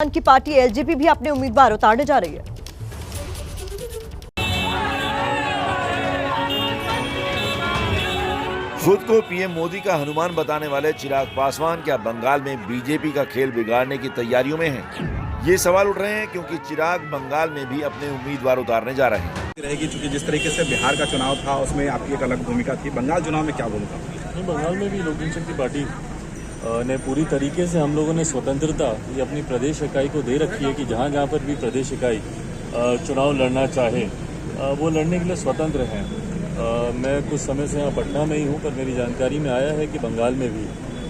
की party LJP भी अपने उम्मीदवार उतारने जा रही है। खुद को पीएम मोदी का हनुमान बताने वाले चिराग पासवान क्या बंगाल में बीजेपी का खेल बिगाड़ने की तैयारियों में हैं? ये सवाल उठ रहे हैं क्योंकि चिराग बंगाल में भी अपने उम्मीदवार उतारने जा रहे हैं। रहेगी क्योंकि जिस तरीके से बिहार का चुनाव था उसमें आपकी एक अलग भूमिका थी, बंगाल चुनाव में क्या भूमिका? बंगाल में भी लोक जनशक्ति पार्टी ने पूरी तरीके से हम लोगों ने स्वतंत्रता ये अपनी प्रदेश इकाई को दे रखी है कि जहाँ जहाँ पर भी प्रदेश इकाई चुनाव लड़ना चाहे वो लड़ने के लिए स्वतंत्र हैं। मैं कुछ समय से यहाँ पटना में ही हूँ, पर मेरी जानकारी में आया है कि बंगाल में भी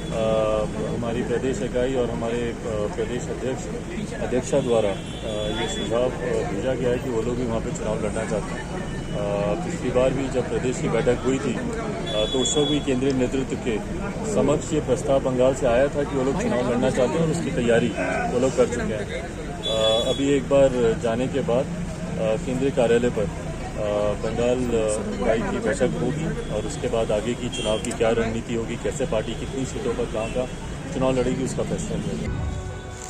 हमारी प्रदेश इकाई और हमारे प्रदेश अध्यक्षा द्वारा ये सुझाव भेजा गया है कि वो लोग भी वहाँ पे चुनाव लड़ना चाहते हैं। पिछली बार भी जब प्रदेश की बैठक हुई थी तो उस वक्त भी केंद्रीय नेतृत्व के समक्ष ये प्रस्ताव बंगाल से आया था कि वो लोग चुनाव लड़ना चाहते हैं और उसकी तैयारी वो लोग कर चुके हैं। अभी एक बार जाने के बाद केंद्रीय कार्यालय पर बंगाल इकाई की बैठक होगी और उसके बाद आगे की चुनाव की क्या रणनीति होगी, कैसे पार्टी कितनी सीटों पर कहाँ चुनाव लड़ेगी, उसका फैसला लिया जाएगा।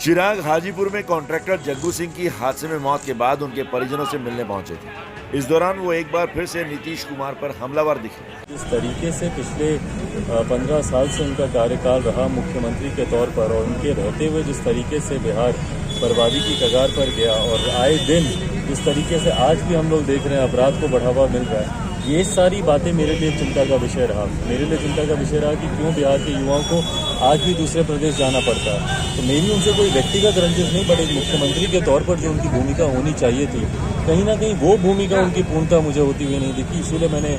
चिराग हाजीपुर में कॉन्ट्रैक्टर जग्गू सिंह की हादसे में मौत के बाद उनके परिजनों से मिलने पहुंचे थे। इस दौरान वो एक बार फिर से नीतीश कुमार पर हमलावर दिखे। जिस तरीके से पिछले 15 साल से उनका कार्यकाल रहा मुख्यमंत्री के तौर पर और उनके रहते हुए जिस तरीके से बिहार बर्बादी की कगार पर गया और आए दिन जिस तरीके से आज भी हम लोग देख रहे हैं अपराध को बढ़ावा मिल रहा है, ये सारी बातें मेरे लिए चिंता का विषय रहा। मेरे लिए चिंता का विषय रहा कि क्यों बिहार के युवाओं को आज भी दूसरे प्रदेश जाना पड़ता है। तो मेरी उनसे कोई व्यक्तिगत रंजिश नहीं, बट एक मुख्यमंत्री के तौर पर जो उनकी भूमिका होनी चाहिए थी, कहीं ना कहीं वो भूमिका उनकी पूर्णता मुझे होती हुई नहीं दिखी। इसीलिए मैंने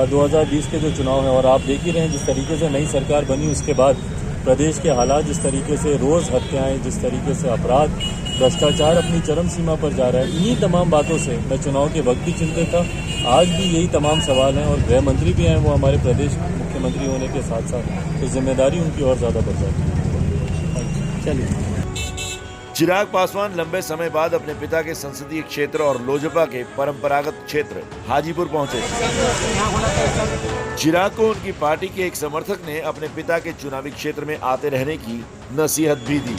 2020 के जो चुनाव हैं और आप देख ही रहे हैं जिस तरीके से नई सरकार बनी उसके बाद प्रदेश के हालात जिस तरीके से रोज हत्याएं, जिस तरीके से अपराध, भ्रष्टाचार अपनी चरम सीमा पर जा रहा है, इन्हीं तमाम बातों से मैं चुनाव के वक्त भी चिंतित था। आज भी यही तमाम सवाल हैं और गृह मंत्री भी हैं, वो हमारे प्रदेश मुख्यमंत्री होने के साथ साथ तो जिम्मेदारी उनकी और ज्यादा बढ़ जाती है। चलिए। चिराग पासवान लंबे समय बाद अपने पिता के संसदीय क्षेत्र और लोजपा के परंपरागत क्षेत्र हाजीपुर पहुंचे। चिराग को उनकी पार्टी के एक समर्थक ने अपने पिता के चुनावी क्षेत्र में आते रहने की नसीहत भी दी।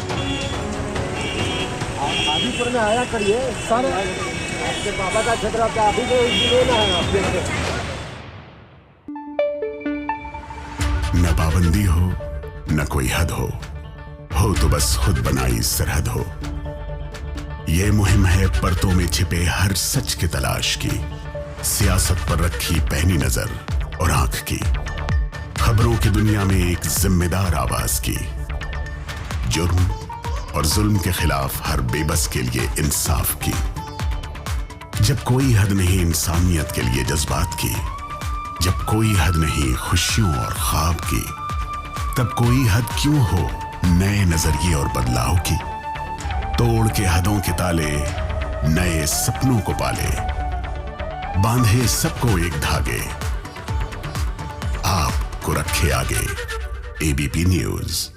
हाजीपुर में आया करिए सर, आपके बाबा का क्षेत्र आपका अभी लेना है आपके। न पाबंदी हो न कोई हद हो तो बस खुद बनाई सरहद हो। ये मुहिम है परतों में छिपे हर सच की तलाश की, सियासत पर रखी पैनी नजर और आंख की, खबरों की दुनिया में एक जिम्मेदार आवाज की, जुर्म और जुल्म के खिलाफ हर बेबस के लिए इंसाफ की। जब कोई हद नहीं इंसानियत के लिए जज्बात की, जब कोई हद नहीं खुशियों और ख्वाब की, तब कोई हद क्यों हो नए नजरिए और बदलाव की। तोड़ के हदों के ताले नए सपनों को पाले, बांधे सबको एक धागे, आपको रखे आगे। ABP news.